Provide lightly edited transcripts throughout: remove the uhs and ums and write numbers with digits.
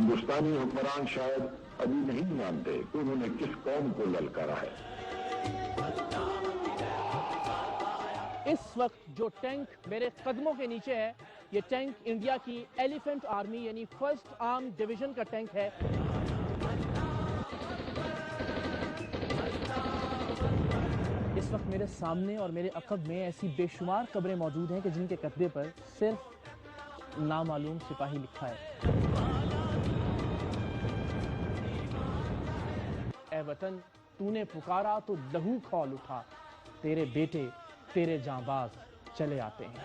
ہندوستانی حکمران شاید ابھی نہیں جانتے کہ انہوں نے کس قوم کو للکارا ہے۔ اس وقت جو ٹینک میرے قدموں کے نیچے ہے، یہ ٹینک انڈیا کی ایلیفنٹ آرمی یعنی فرسٹ آرم ڈویژن کا ٹینک ہے۔ اس وقت میرے سامنے اور میرے عقب میں ایسی بے شمار قبریں موجود ہیں کہ جن کے کتبے پر صرف نامعلوم سپاہی لکھا ہے۔ اے وطن، تو نے پکارا تو لہو کھول اٹھا، تیرے بیٹے تیرے جانباز چلے آتے ہیں۔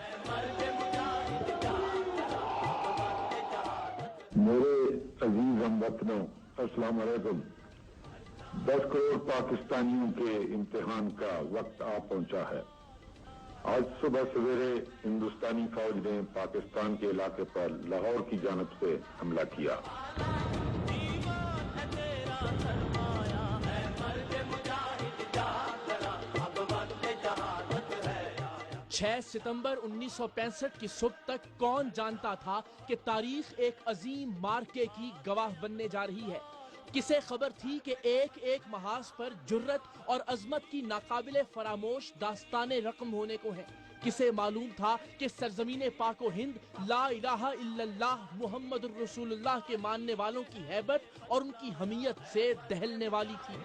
میرے عزیز ہم وطنوں، السلام علیکم۔ 10 کروڑ پاکستانیوں کے امتحان کا وقت آ پہنچا ہے۔ آج صبح سویرے ہندوستانی فوج نے پاکستان کے علاقے پر لاہور کی جانب سے حملہ کیا۔ 6 ستمبر 1965 کی صبح تک کون جانتا تھا کہ تاریخ ایک عظیم مارکے کی گواہ بننے جا رہی ہے؟ کسے خبر تھی کہ ایک ایک محاذ پر جرت اور عظمت کی ناقابل فراموش داستانیں رقم ہونے کو ہیں؟ کسے معلوم تھا کہ سرزمین پاک و ہند لا الہ الا اللہ محمد الرسول اللہ کے ماننے والوں کی ہیبت اور ان کی حمیت سے دہلنے والی تھی؟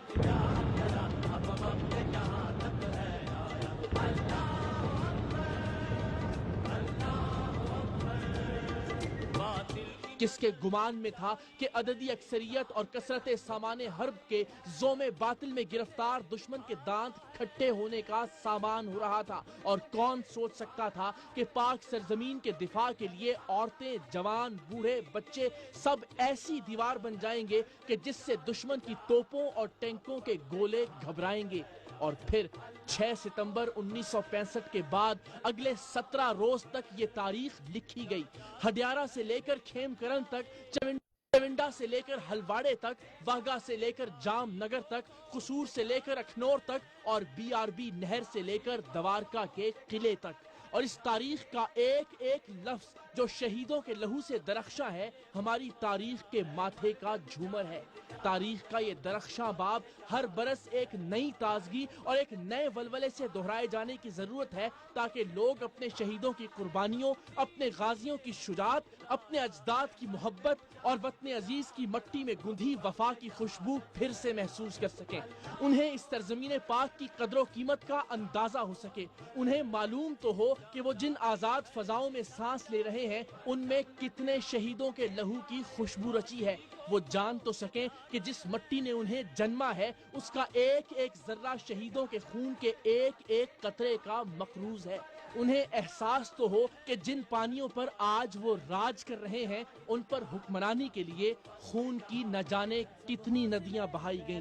کس کے گمان میں تھا کہ عددی اکثریت اور کثرت سامان حرب کے زوم باطل میں گرفتار دشمن کے دانت کھٹے ہونے کا سامان ہو رہا تھا؟ اور کون سوچ سکتا تھا کہ پاک سرزمین کے دفاع کے لیے عورتیں، جوان، بوڑھے، بچے سب ایسی دیوار بن جائیں گے کہ جس سے دشمن کی توپوں اور ٹینکوں کے گولے گھبرائیں گے؟ اور پھر 6 ستمبر 1965 کے بعد اگلے 17 روز تک یہ تاریخ لکھی گئی۔ ہڈیارہ سے لے کر کھیم کرن تک، چونڈا سے لے کر ہلواڑے تک، واہگہ سے لے کر جام نگر تک، قصور سے لے کر اکھنور تک اور BRB نہر سے لے کر دوارکا کے قلعے تک۔ اور اس تاریخ کا ایک ایک لفظ جو شہیدوں کے لہو سے درخشاں ہے، ہماری تاریخ کے ماتھے کا جھومر ہے۔ تاریخ کا یہ درخشاں باب ہر برس ایک نئی تازگی اور ایک نئے ولولے سے دہرائے جانے کی ضرورت ہے، تاکہ لوگ اپنے شہیدوں کی قربانیوں، اپنے غازیوں کی شجاعت، اپنے اجداد کی محبت اور وطن عزیز کی مٹی میں گندھی وفا کی خوشبو پھر سے محسوس کر سکیں۔ انہیں اس سرزمین پاک کی قدر و قیمت کا اندازہ ہو سکے۔ انہیں معلوم تو ہو کہ وہ جن آزاد فضاؤں میں سانس لے رہے ہیں، ان میں کتنے شہیدوں کے لہو کی خوشبو رچی ہے۔ وہ جان تو سکیں کہ جس مٹی نے انہیں جنما ہے، اس کا ایک ایک ذرہ شہیدوں کے خون کے ایک ایک قطرے کا مقروض ہے۔ انہیں احساس تو ہو کہ جن پانیوں پر آج وہ راج کر رہے ہیں، ان پر حکمرانی کے لیے خون کی نہ جانے کتنی ندیاں بہائی گئیں۔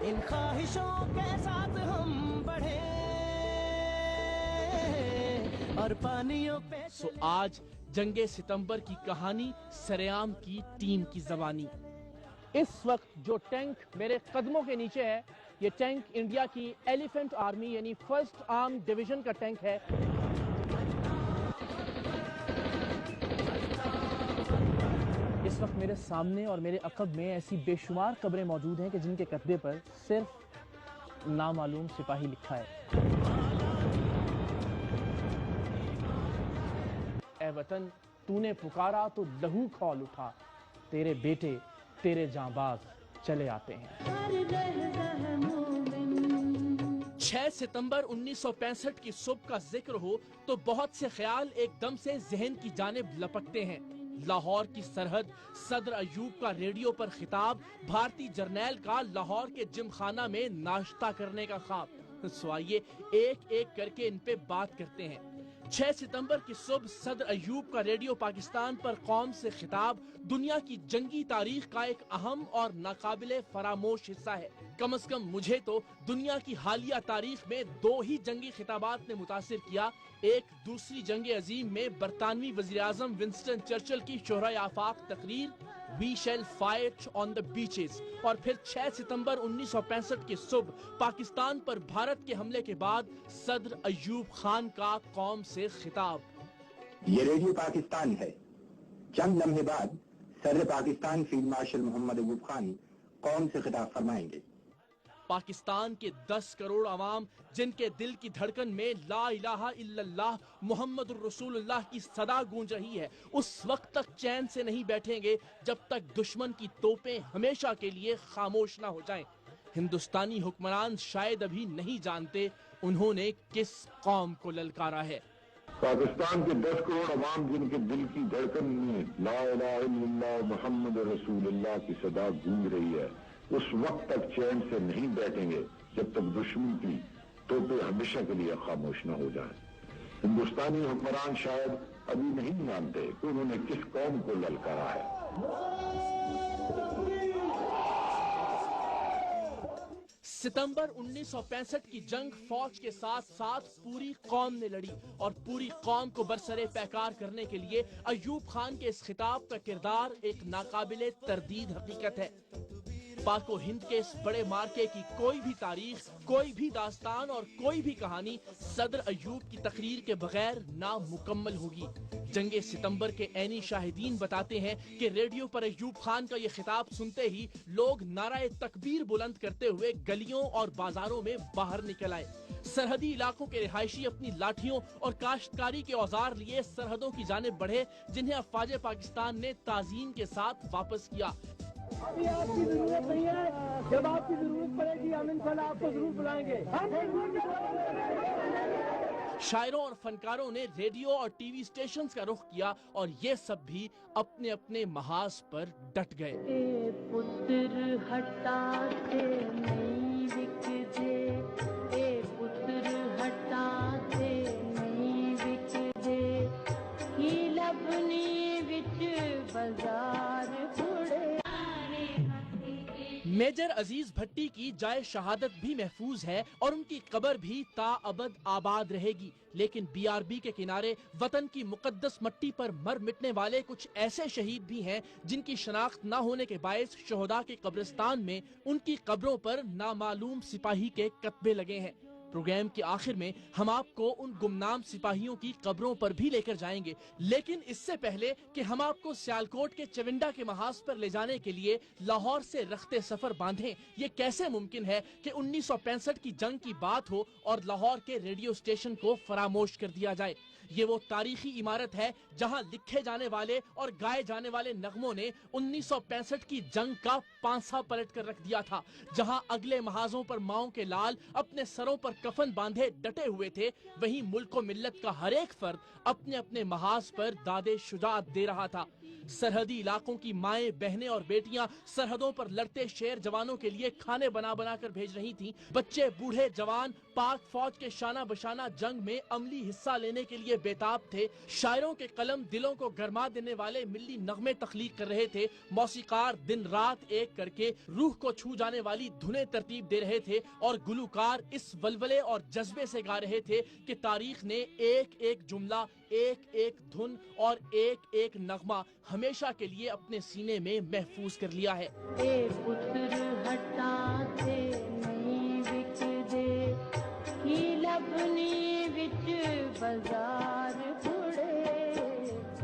ان خواہشوں کے ساتھ ہم بڑھے اور پانیوں پہ سو آج جنگ ستمبر کی کہانی سریام کی ٹیم کی زبانی۔ اس وقت جو ٹینک میرے قدموں کے نیچے ہے، یہ ٹینک انڈیا کی ایلیفنٹ آرمی یعنی فرسٹ آرم ڈویژن کا ٹینک ہے۔ اس وقت میرے سامنے اور میرے عقب میں ایسی بے شمار قبریں موجود ہیں کہ جن کے کتبے پر صرف نامعلوم سپاہی لکھا ہے۔ اے وطن، تو نے پکارا تو لہو کھول اٹھا، تیرے بیٹے تیرے جانباز چلے آتے ہیں۔ 6 ستمبر 1965 کی صبح کا ذکر ہو تو بہت سے خیال ایک دم سے ذہن کی جانب لپکتے ہیں۔ لاہور کی سرحد، صدر ایوب کا ریڈیو پر خطاب، بھارتی جرنیل کا لاہور کے جم خانہ میں ناشتہ کرنے کا خواب۔ سو آئیے ایک ایک کر کے ان پہ بات کرتے ہیں۔ 6 ستمبر کی صبح صدر ایوب کا ریڈیو پاکستان پر قوم سے خطاب دنیا کی جنگی تاریخ کا ایک اہم اور ناقابل فراموش حصہ ہے۔ کم از کم مجھے تو دنیا کی حالیہ تاریخ میں 2 ہی جنگی خطابات نے متاثر کیا۔ ایک دوسری جنگ عظیم میں برطانوی وزیر اعظم ونسٹن چرچل کی شہرۂ آفاق تقریر "We shall fight on the beaches"، اور پھر 6 ستمبر 1965 کی صبح پاکستان پر بھارت کے حملے کے بعد صدر ایوب خان کا قوم سے خطاب۔ یہ ریڈیو پاکستان ہے۔ چند لمحے بعد صدر پاکستان فیلڈ مارشل محمد ایوب خان قوم سے خطاب فرمائیں گے۔ پاکستان کے 10 کروڑ عوام جن کے دل کی دھڑکن میں لا الہ الا اللہ محمد الرسول اللہ کی صدا گونج رہی ہے، اس وقت تک چین سے نہیں بیٹھیں گے جب تک دشمن کی توپیں ہمیشہ کے لیے خاموش نہ ہو جائیں۔ ہندوستانی حکمران شاید ابھی نہیں جانتے انہوں نے کس قوم کو للکارا ہے۔ پاکستان کے 10 کروڑ عوام جن کے دل کی دھڑکن میں لا الہ الا اللہ محمد رسول اللہ کی صدا گونج رہی ہے، اس وقت تک چین سے نہیں بیٹھیں گے جب تک دشمن کی توپیں ہمیشہ کے لیے خاموش نہ ہو جائیں۔ ہندوستانی حکمران شاید ابھی نہیں جانتے کہ انہوں نے کس قوم کو للکارا ہے۔ ستمبر 1965 کی جنگ فوج کے ساتھ ساتھ پوری قوم نے لڑی، اور پوری قوم کو برسرے پیکار کرنے کے لیے ایوب خان کے اس خطاب کا کردار ایک ناقابل تردید حقیقت ہے۔ پاک و ہند کے اس بڑے مارکے کی کوئی بھی تاریخ، کوئی بھی داستان اور کوئی بھی کہانی صدر ایوب کی تقریر کے بغیر نامکمل ہوگی۔ جنگ ستمبر کے عینی شاہدین بتاتے ہیں کہ ریڈیو پر ایوب خان کا یہ خطاب سنتے ہی لوگ نعرہ تکبیر بلند کرتے ہوئے گلیوں اور بازاروں میں باہر نکل آئے۔ سرحدی علاقوں کے رہائشی اپنی لاٹھیوں اور کاشتکاری کے اوزار لیے سرحدوں کی جانب بڑھے، جنہیں افواج پاکستان نے تعظیم کے ساتھ واپس کیا۔ ابھی آپ کی ضرورت نہیں ہے، جب آپ کی ضرورت پڑے گی ہم انشاءاللہ آپ کو ضرور بلائیں گے۔ شاعروں اور فنکاروں نے ریڈیو اور ٹی وی سٹیشنز کا رخ کیا، اور یہ سب بھی اپنے اپنے محاذ پر ڈٹ گئے۔ اے پتر ہٹاتے نہیں وک دے، اے پتر ہٹاتے نہیں وک دے، ہی لبنی وچ بازار بڑے۔ میجر عزیز بھٹی کی جائے شہادت بھی محفوظ ہے اور ان کی قبر بھی تا ابد آباد رہے گی، لیکن بی آر بی کے کنارے وطن کی مقدس مٹی پر مر مٹنے والے کچھ ایسے شہید بھی ہیں جن کی شناخت نہ ہونے کے باعث شہداء کے قبرستان میں ان کی قبروں پر نامعلوم سپاہی کے کتبے لگے ہیں۔ پروگرام کے آخر میں ہم آپ کو ان گمنام سپاہیوں کی قبروں پر بھی لے کر جائیں گے، لیکن اس سے پہلے کہ ہم آپ کو سیالکوٹ کے چونڈا کے محاذ پر لے جانے کے لیے لاہور سے رخت سفر باندھیں، یہ کیسے ممکن ہے کہ 1965 کی جنگ کی بات ہو اور لاہور کے ریڈیو سٹیشن کو فراموش کر دیا جائے؟ یہ وہ تاریخی عمارت ہے جہاں لکھے جانے والے اور گائے جانے والے نغموں نے 1965 کی جنگ کا پانسا پلٹ کر رکھ دیا تھا، جہاں اگلے محاذوں پر ماؤں کے لال اپنے سروں پر کفن باندھے ڈٹے ہوئے تھے، وہیں ملک و ملت کا ہر ایک فرد اپنے اپنے محاذ پر دادے شجاعت دے رہا تھا۔ سرحدی علاقوں کی مائیں، بہنیں اور بیٹیاں سرحدوں پر لڑتے شیر جوانوں کے لیے کھانے بنا بنا کر بھیج رہی تھیں۔ بچے، بوڑھے، جوان پاک فوج کے شانہ بشانہ جنگ میں عملی حصہ لینے کے لیے بےتاب تھے۔ شاعروں کے قلم دلوں کو گرما دینے والے ملی نغمے تخلیق کر رہے تھے، موسیقار دن رات ایک کر کے روح کو چھو جانے والی دھنیں ترتیب دے رہے تھے، اور گلوکار اس ولولے اور جذبے سے گا رہے تھے کہ تاریخ نے ایک ایک جملہ، ایک ایک دھن اور ایک ایک نغمہ ہمیشہ کے لیے اپنے سینے میں محفوظ کر لیا ہے۔ اے پتر ہٹاتے نہیں وک دے، ہی لبنی وچ بازار بڑے۔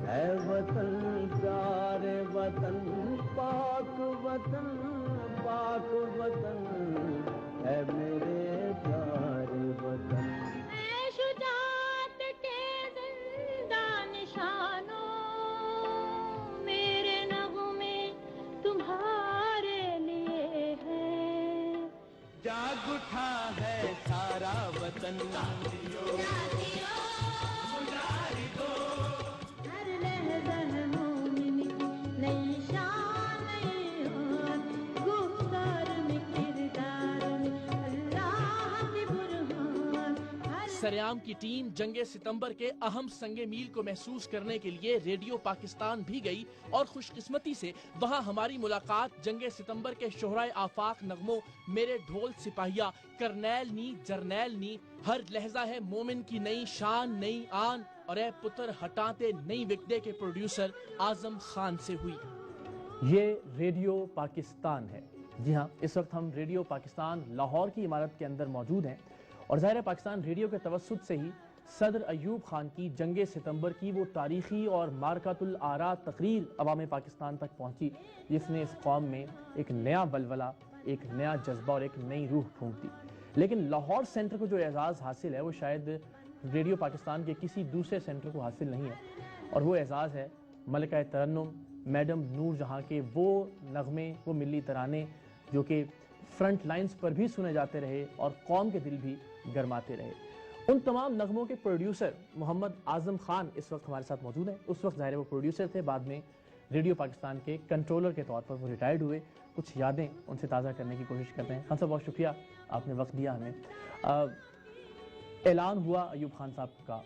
اے وطن پیار وطن، پاک وطن، پاک وطن، اے میرے پیار وطن۔ اے شجاعت کے زندہ نشانوں، میرے نغمے تمہارے لیے ہیں۔ جاگ اٹھا ہے سارا وطن، ہر لحظہ مومن کی نئی شان، نئی آن، گفتار میں کردار میں اللہ کی برہان۔ سریام کی ٹیم جنگ ستمبر کے اہم سنگ میل کو محسوس کرنے کے لیے ریڈیو پاکستان بھی گئی، اور خوش قسمتی سے وہاں ہماری ملاقات جنگ ستمبر کے شہرائے آفاق نغموں میرے ڈھول سپاہیا، کرنیل نی جرنیل نی، ہر لہجہ ہے مومن کی نئی شان نئی آن، اور اے پتر ہٹاتے نئی وکدے کے پروڈیوسر اعظم خان سے ہوئی۔ یہ ریڈیو پاکستان ہے۔ جی ہاں، اس وقت ہم ریڈیو پاکستان لاہور کی عمارت کے اندر موجود ہیں، اور ظاہر ہے پاکستان ریڈیو کے توسط سے ہی صدر ایوب خان کی جنگ ستمبر کی وہ تاریخی اور مارکۃ الآراء تقریر عوام پاکستان تک پہنچی جس نے اس قوم میں ایک نیا ولولہ، ایک نیا جذبہ اور ایک نئی روح پھونک دی۔ لیکن لاہور سینٹر کو جو اعزاز حاصل ہے وہ شاید ریڈیو پاکستان کے کسی دوسرے سینٹر کو حاصل نہیں ہے، اور وہ اعزاز ہے ملکہ ترنم میڈم نور جہاں کے وہ نغمے، وہ ملی ترانے جو کہ فرنٹ لائنز پر بھی سنے جاتے رہے اور قوم کے دل بھی گرماتے رہے۔ ان تمام نغموں کے پروڈیوسر محمد اعظم خان اس وقت ہمارے ساتھ موجود ہیں۔ اس وقت ظاہر ہے وہ پروڈیوسر تھے، بعد میں ریڈیو پاکستان کے کنٹرولر کے طور پر وہ ریٹائرڈ ہوئے۔ کچھ یادیں ان سے تازہ کرنے کی کوشش کرتے ہیں۔ خان صاحب بہت شکریہ، آپ نے وقت دیا ہمیں۔ اعلان ہوا ایوب خان صاحب کا،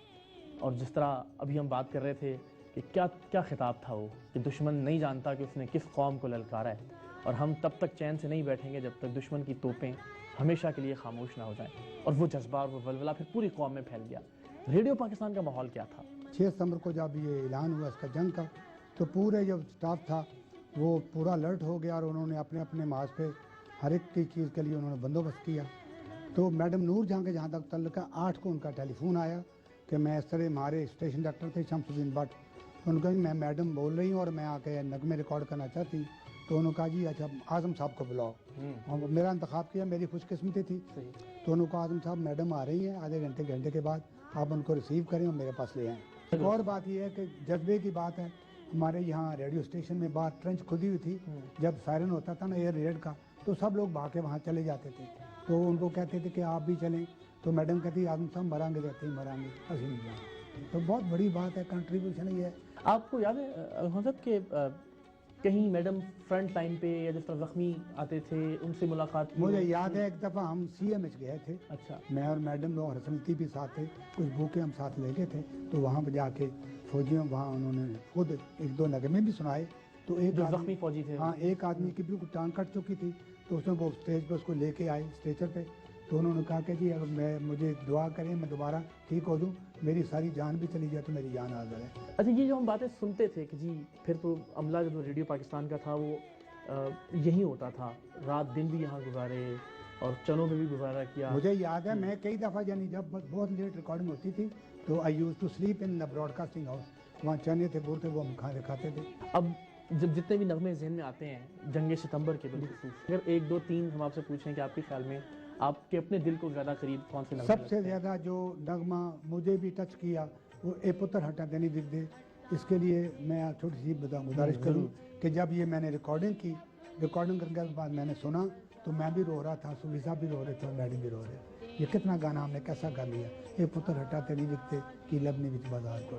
اور جس طرح ابھی ہم بات کر رہے تھے کہ کیا خطاب تھا وہ، کہ دشمن نہیں جانتا کہ اس نے کس قوم کو للکارا ہے، اور ہم تب تک چین سے نہیں بیٹھیں گے جب تک دشمن کی توپیں ہمیشہ کے لیے خاموش نہ ہو جائیں۔ اور وہ جذبہ اور وہ ولولہ پھر پوری قوم میں پھیل گیا۔ ریڈیو پاکستان کا ماحول کیا تھا؟ 6 ستمبر کو جب یہ اعلان ہوا اس کا جنگ کا، تو پورے جو سٹاف تھا وہ پورا الرٹ ہو گیا، اور انہوں نے اپنے اپنے ماز پہ ہر ایک کی چیز کے لیے انہوں نے بندوبست کیا۔ تو میڈم نور جہاں کے جہاں تک تعلق ہے، 8 کو ان کا ٹیلی فون آیا کہ میں اس طرح، ہمارے اسٹیشن ڈائریکٹر تھے شمس الدین بٹ، تو ان کو میں میڈم بول رہی ہوں اور میں آ کے نغمے ریکارڈ کرنا چاہتی ہوں۔ تو انہوں نے کہا جی اچھا اعظم صاحب کو بلاؤ، اور میرا انتخاب کیا، میری خوش قسمتی تھی۔ تو انہوں نے کہا اعظم صاحب میڈم آ رہی ہیں، آدھے گھنٹے کے بعد آپ ان کو ریسیو کریں اور میرے پاس لے آئیں۔ ایک اور بات یہ ہے کہ جذبے کی بات ہے، ہمارے یہاں ریڈیو اسٹیشن میں باہر ٹرنچ کھدی ہوئی تھی، جب سائرن ہوتا تھا نا ایئر ریڈ کا، تو سب لوگ بھاگ کے وہاں چلے جاتے تھے۔ تو ان کو کہتے تھے کہ آپ بھی چلیں، تو میڈم کہتی اعظم صاحب مریں گے، رہتے ہی مریں گے، ہنسی نہیں جائیں۔ تو بہت بڑی بات ہے، کنٹریبیوشن یہ ہے۔ آپ کو یاد ہے حضرت کہ کہیں میڈم فرنٹ لائن پہ یا جس طرح زخمی آتے تھے ان سے ملاقات کی؟ مجھے یاد ہے ایک دفعہ ہم سی ایم ایچ گئے تھے، اچھا، میں اور میڈم اور حسنتی بھی ساتھ تھے، کچھ بوکے ہم ساتھ لے گئے تھے، تو وہاں پہ جا کے فوجیوں وہاں انہوں نے خود 1-2 نغمے بھی سنائے۔ تو ایک جو زخمی فوجی تھے، ہاں، ایک آدمی کی بالکل ٹانگ کٹ چکی تھی، تو اس نے وہ اسٹیج پہ اس کو لے کے آئے اسٹریچر پہ، تو انہوں نے کہا کہ جی اگر مجھے دعا کریں میں دوبارہ ٹھیک ہو دوں، میری ساری جان بھی چلی جائے تو میری جان حاضر ہے۔ اچھا، یہ جو ہم باتیں سنتے تھے کہ جی پھر تو عملہ جو ریڈیو پاکستان کا تھا وہ یہی ہوتا تھا، رات دن بھی یہاں گزارے اور چنوں میں بھی گزارا کیا۔ مجھے یاد ہے میں کئی دفعہ یعنی جب بہت لیٹ ریکارڈنگ ہوتی تھی تو I used to sleep in the broadcasting house, وہاں چنے تھے بولتے وہ ہم کھاتے تھے۔ اب جب جتنے بھی نغمے ذہن میں آتے ہیں جنگ ستمبر کے بالخصوص، اگر 1 2 3 ہم آپ سے پوچھیں کہ آپ کے خیال میں آپ کے اپنے دل کو زیادہ قریب کون سے نغمے سب سے زیادہ جو نغمہ مجھے بھی ٹچ کیا وہ اے پتر ہٹا دینی وک دے۔ اس کے لیے میں چھوٹی سی گزارش کروں کہ جب یہ میں نے ریکارڈنگ کی، ریکارڈنگ کرنے کے بعد میں نے سنا تو میں بھی رو رہا تھا، سوفی صاحب بھی رو رہے تھے اور میڈم بھی رو رہے تھے۔ یہ کتنا گانا ہم نے کیسا گا لیا، اے پتر ہٹا تینی وک دے کی لبنی وچ بازار کو،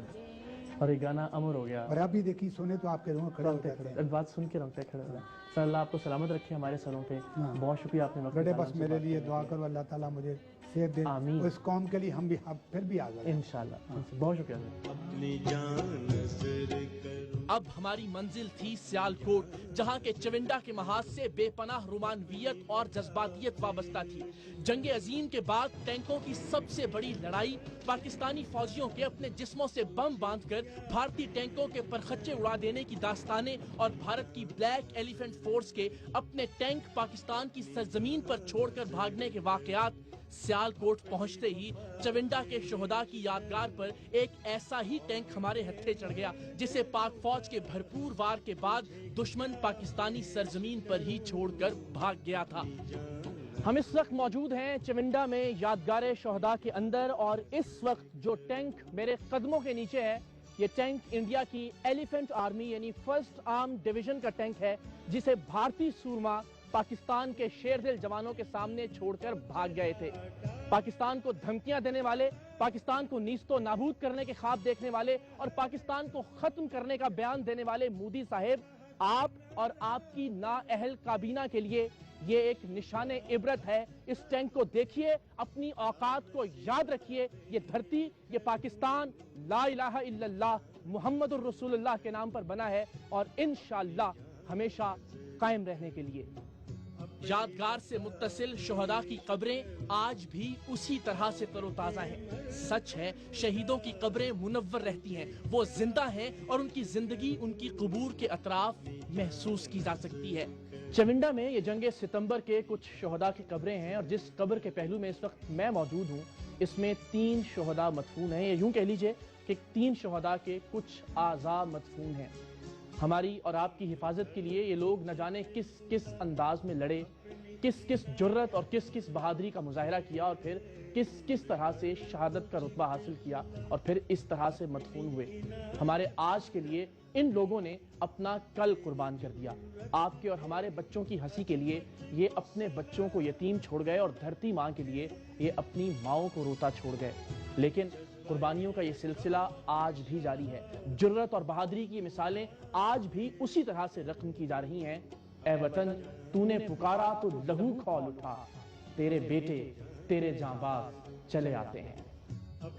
اور یہ گانا امر ہو گیا۔ اور ابھی دیکھی سنے تو آپ کے روح کھڑے ہو جاتے ہیں۔ بات سن کے رونگٹے کھڑے ہو جائیں۔ سر اللہ آپ کو سلامت رکھے ہمارے سروں پہ۔ بہت شکریہ آپ نے وقت بیٹے، نکالا بس ہم سے میرے بات لیے کرنے دعا کے کرو اللہ تعالیٰ مجھے صحت دے، آمین۔ اس قوم کے لیے ہم بھی پھر بھی آزاد لیے۔ انشاءاللہ، بہت شکریہ سر۔ اپنی جان نذر کروں۔ اب ہماری منزل تھی سیالکوٹ، جہاں کے چونڈا کے محاذ سے بے پناہ رومانویت اور جذباتیت وابستہ تھی۔ جنگ عظیم کے بعد ٹینکوں کی سب سے بڑی لڑائی پاکستانی فوجیوں کے اپنے جسموں سے بم باندھ کر بھارتی ٹینکوں کے پرخچے اڑا دینے کی داستانیں، اور بھارت کی بلیک ایلیفنٹ فورس کے اپنے ٹینک پاکستان کی سرزمین پر چھوڑ کر بھاگنے کے واقعات۔ سیالکوٹ پہنچتے ہی چونڈا کے شہداء کی یادگار پر ایک ایسا ہی ٹینک ہمارے ہتھے چڑھ گیا جسے پاک فوج کے بھرپور وار کے بعد دشمن پاکستانی سرزمین پر ہی چھوڑ کر بھاگ گیا تھا۔ ہم اس وقت موجود ہیں چونڈا میں یادگار شہداء کے اندر، اور اس وقت جو ٹینک میرے قدموں کے نیچے ہے یہ ٹینک انڈیا کی ایلیفنٹ آرمی یعنی فرسٹ آرم ڈویژن کا ٹینک ہے، جسے بھارتی سورما پاکستان کے شیر دل جوانوں کے سامنے چھوڑ کر بھاگ گئے تھے۔ پاکستان کو دھمکیاں دینے والے، پاکستان کو نیست و نابود کرنے کے خواب دیکھنے والے اور پاکستان کو ختم کرنے کا بیان دینے والے مودی صاحب، آپ اور آپ کی نااہل کابینہ کے لیے یہ ایک نشان عبرت ہے۔ اس ٹینک کو دیکھیے، اپنی اوقات کو یاد رکھیے۔ یہ دھرتی، یہ پاکستان لا الہ الا اللہ محمد الرسول اللہ کے نام پر بنا ہے، اور انشاءاللہ ہمیشہ قائم رہنے کے لیے۔ یادگار سے متصل شہداء کی قبریں آج بھی اسی طرح سے تر و تازہ ہیں۔ سچ ہے، شہیدوں کی قبریں منور رہتی ہیں، وہ زندہ ہیں اور ان کی زندگی ان کی قبور کے اطراف محسوس کی جا سکتی ہے۔ چونڈا میں یہ جنگ ستمبر کے کچھ شہداء کی قبریں ہیں، اور جس قبر کے پہلو میں اس وقت میں موجود ہوں اس میں 3 شہداء مدفون ہیں، یا یوں کہہ لیجئے کہ 3 شہداء کے کچھ اعضاء مدفون ہیں۔ ہماری اور آپ کی حفاظت کے لیے یہ لوگ نہ جانے کس کس انداز میں لڑے، کس کس جرت اور کس کس بہادری کا مظاہرہ کیا، اور پھر کس کس طرح سے شہادت کا رتبہ حاصل کیا، اور پھر اس طرح سے مدفون ہوئے۔ ہمارے آج کے لیے ان لوگوں نے اپنا کل قربان کر دیا۔ آپ کے اور ہمارے بچوں کی ہنسی کے لیے یہ اپنے بچوں کو یتیم چھوڑ گئے، اور دھرتی ماں کے لیے یہ اپنی ماؤں کو روتا چھوڑ گئے۔ لیکن قربانیوں کا یہ سلسلہ آج بھی جاری ہے۔ جرت اور بہادری کی مثالیں آج بھی اسی طرح سے رقم کی جا رہی ہیں۔ اے وطن تو نے پکارا تو لہو کھول اٹھا، تیرے بیٹے تیرے جانباز چلے آتے ہیں۔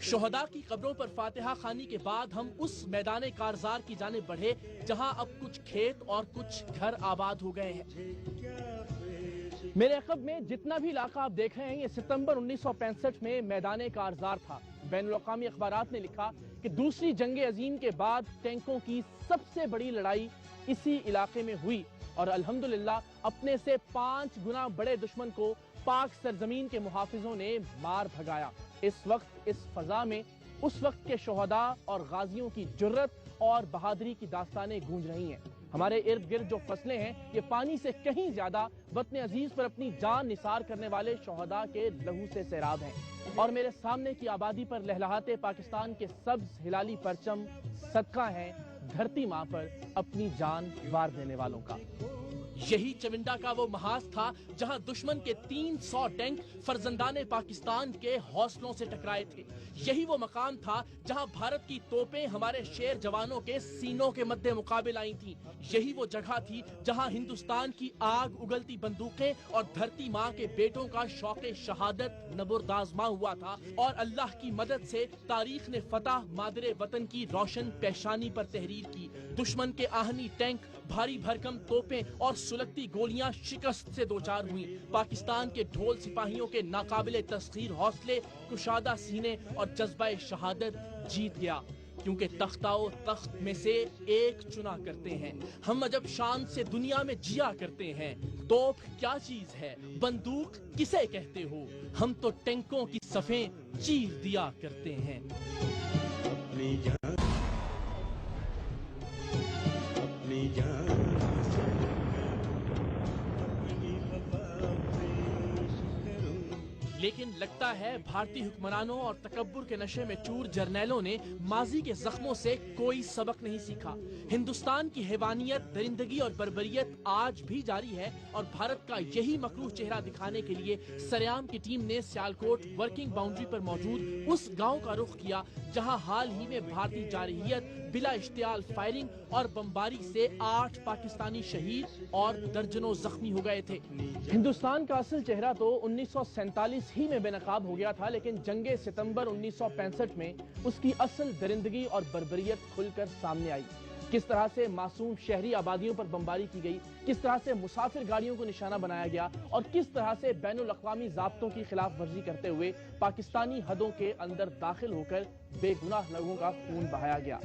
شہداء کی قبروں پر فاتحہ خوانی کے بعد ہم اس میدان کارزار کی جانب بڑھے جہاں اب کچھ کھیت اور کچھ گھر آباد ہو گئے ہیں۔ میرے عقب میں جتنا بھی علاقہ آپ دیکھ رہے ہیں، یہ ستمبر 1965 میں میدان کارزار تھا۔ بین الاقوامی اخبارات نے لکھا کہ دوسری جنگ عظیم کے بعد ٹینکوں کی سب سے بڑی لڑائی اسی علاقے میں ہوئی، اور الحمدللہ اپنے سے 5 گنا بڑے دشمن کو پاک سرزمین کے محافظوں نے مار بھگایا۔ اس وقت اس فضا میں اس وقت کے شہداء اور غازیوں کی جرت اور بہادری کی داستانیں گونج رہی ہیں۔ ہمارے ارد گرد جو فصلیں ہیں، یہ پانی سے کہیں زیادہ وطن عزیز پر اپنی جان نثار کرنے والے شہداء کے لہو سے سیراب ہیں، اور میرے سامنے کی آبادی پر لہلہاتے پاکستان کے سبز ہلالی پرچم صدقہ ہیں دھرتی ماں پر اپنی جان وار دینے والوں کا۔ یہی چونڈا کا وہ محاذ تھا جہاں دشمن کے 300 ٹینک فرزندان پاکستان کے حوصلوں سے ٹکرائے تھے۔ یہی وہ مقام تھا جہاں بھارت کی توپیں ہمارے شیر جوانوں کے سینوں کے مد مقابل آئی تھیں۔ یہی وہ جگہ تھی جہاں ہندوستان کی آگ اگلتی بندوقیں اور دھرتی ماں کے بیٹوں کا شوق شہادت نبردآزما ہوا تھا، اور اللہ کی مدد سے تاریخ نے فتح مادر وطن کی روشن پیشانی پر تحریر کی۔ دشمن کے آہنی ٹینک، بھاری بھرکم توپیں اور سلگتی گولیاں شکست سے دوچار ہوئیں۔ پاکستان کے ڈھول سپاہیوں کے ناقابل تسخیر حوصلے، کشادہ سینے اور جذبہ شہادت جیت گیا، کیونکہ تختہ و تخت میں سے ایک چنا کرتے ہیں۔ ہم عجب شان سے دنیا میں جیا کرتے ہیں، توپ کیا چیز ہے، بندوق کسے کہتے ہو، ہم تو ٹینکوں کی صفیں چیر دیا کرتے ہیں۔ اپنی جان اپنی جان لیکن لگتا ہے بھارتی حکمرانوں اور تکبر کے نشے میں چور جرنیلوں نے ماضی کے زخموں سے کوئی سبق نہیں سیکھا۔ ہندوستان کی حیوانیت، درندگی اور بربریت آج بھی جاری ہے، اور بھارت کا یہی مکروہ چہرہ دکھانے کے لیے سریام کی ٹیم نے سیالکوٹ ورکنگ باؤنڈری پر موجود اس گاؤں کا رخ کیا جہاں حال ہی میں بھارتی جارحیت بلا اشتعال فائرنگ اور بمباری سے 8 پاکستانی شہید اور درجنوں زخمی ہو گئے تھے۔ ہندوستان کا اصل چہرہ تو 1947 ہی میں بے نقاب ہو گیا تھا، لیکن جنگ ستمبر 1965 میں اس کی اصل درندگی اور بربریت کھل کر سامنے آئی۔ کس طرح سے معصوم شہری آبادیوں پر بمباری کی گئی، کس طرح سے مسافر گاڑیوں کو نشانہ بنایا گیا، اور کس طرح سے بین الاقوامی ضابطوں کی خلاف ورزی کرتے ہوئے پاکستانی حدوں کے اندر داخل ہو کر بے گناہ لوگوں کا خون بہایا گیا۔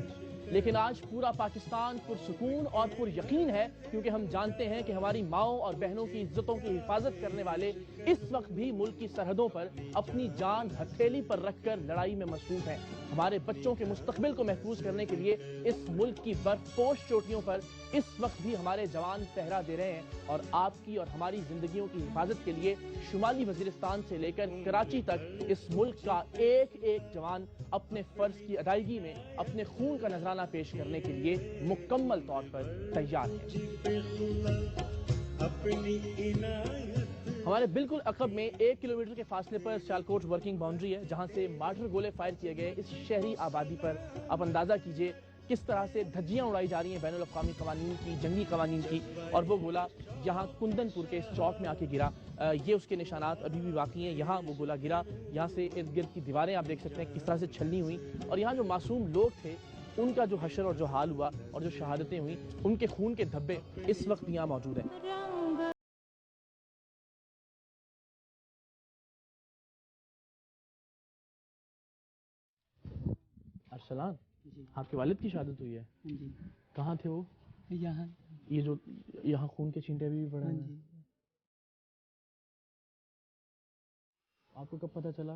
لیکن آج پورا پاکستان پرسکون اور پر یقین ہے، کیونکہ ہم جانتے ہیں کہ ہماری ماؤں اور بہنوں کی عزتوں کی حفاظت کرنے والے اس وقت بھی ملک کی سرحدوں پر اپنی جان ہتھیلی پر رکھ کر لڑائی میں مصروف ہیں۔ ہمارے بچوں کے مستقبل کو محفوظ کرنے کے لیے اس ملک کی برف پوش چوٹیوں پر اس وقت بھی ہمارے جوان پہرا دے رہے ہیں، اور آپ کی اور ہماری زندگیوں کی حفاظت کے لیے شمالی وزیرستان سے لے کر کراچی تک اس ملک کا ایک ایک جوان اپنے فرض کی ادائیگی میں اپنے خون کا نذرانہ پیش کرنے کے لیے مکمل طور پر تیار ہے۔ ہمارے بالکل عقب میں 1 کلومیٹر کے فاصلے پر سیالکوٹ ورکنگ باؤنڈری ہے، جہاں سے مارٹر گولے فائر کیے گئے اس شہری آبادی پر آپ اندازہ کیجئے کس طرح سے دھجیاں اڑائی جا رہی ہیں بین الاقوامی قوانین کی، جنگی قوانین کی، اور وہ گولا یہاں کندن پور کے اس چوک میں آ کے گرا۔ یہ اس کے نشانات ابھی بھی باقی ہیں۔ یہاں وہ گولا گرا، یہاں سے ارد گرد کی دیواریں آپ دیکھ سکتے ہیں کس طرح سے چھلنی ہوئی، اور یہاں جو معصوم لوگ تھے ان کا جو حشر اور جو حال ہوا اور جو شہادتیں ہوئیں، ان کے خون کے دھبے اس وقت یہاں موجود ہیں۔ ارسلان، آپ کے والد کی شہادت ہوئی ہے؟ جی کہاں تھے وہ؟ یہاں یہ جو یہاں خون کے چھینٹے بھی پڑے ہیں، آپ کو کب پتہ چلا؟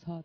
7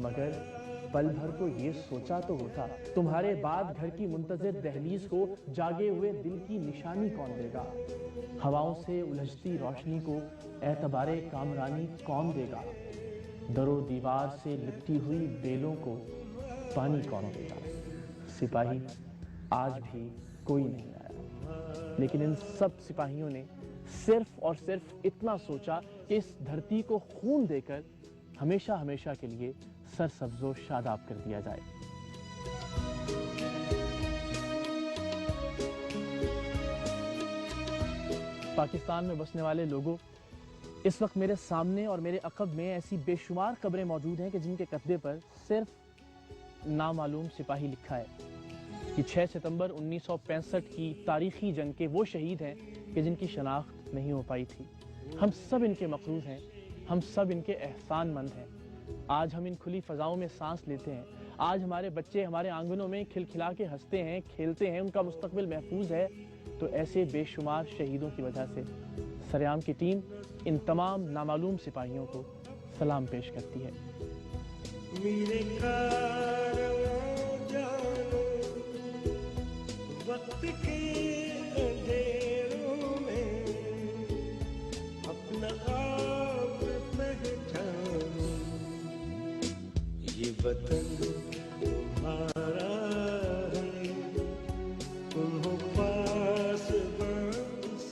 مگر پل بھر کو یہ سوچا تو ہوتا تمہارے بعد گھر کی منتظر دہلیز کو جاگے ہوئے دل کی نشانی کون دے گا؟ ہواؤں سے الجھتی روشنی کو اعتبار کامرانی کون دے گا؟ در و دیوار سے لپٹی ہوئی بیلوں کو پانی کون دے گا؟ سپاہی آج بھی کوئی نہیں آیا، لیکن ان سب سپاہیوں نے صرف اور صرف اتنا سوچا کہ اس دھرتی کو خون دے کر ہمیشہ ہمیشہ کے لیے سرسبز و شاداب کر دیا جائے۔ پاکستان میں بسنے والے لوگوں، اس وقت میرے سامنے اور میرے عقب میں ایسی بے شمار قبریں موجود ہیں کہ جن کے کندھے پر صرف نامعلوم سپاہی لکھا ہے۔ یہ 6 ستمبر 1965 کی تاریخی جنگ کے وہ شہید ہیں کہ جن کی شناخت نہیں ہو پائی تھی۔ ہم سب ان کے مقروض ہیں، ہم سب ان کے احسان مند ہیں۔ آج ہم ان کھلی فضاؤں میں سانس لیتے ہیں، آج ہمارے بچے ہمارے آنگنوں میں کھلکھلا کے ہنستے ہیں، کھیلتے ہیں، ان کا مستقبل محفوظ ہے، تو ایسے بے شمار شہیدوں کی وجہ سے سریام کی ٹیم ان تمام نامعلوم سپاہیوں کو سلام پیش کرتی ہے۔ میرے کارواں جانو وقت کے اندھیروں میں اپنا آپ پہچانو، یہ وطن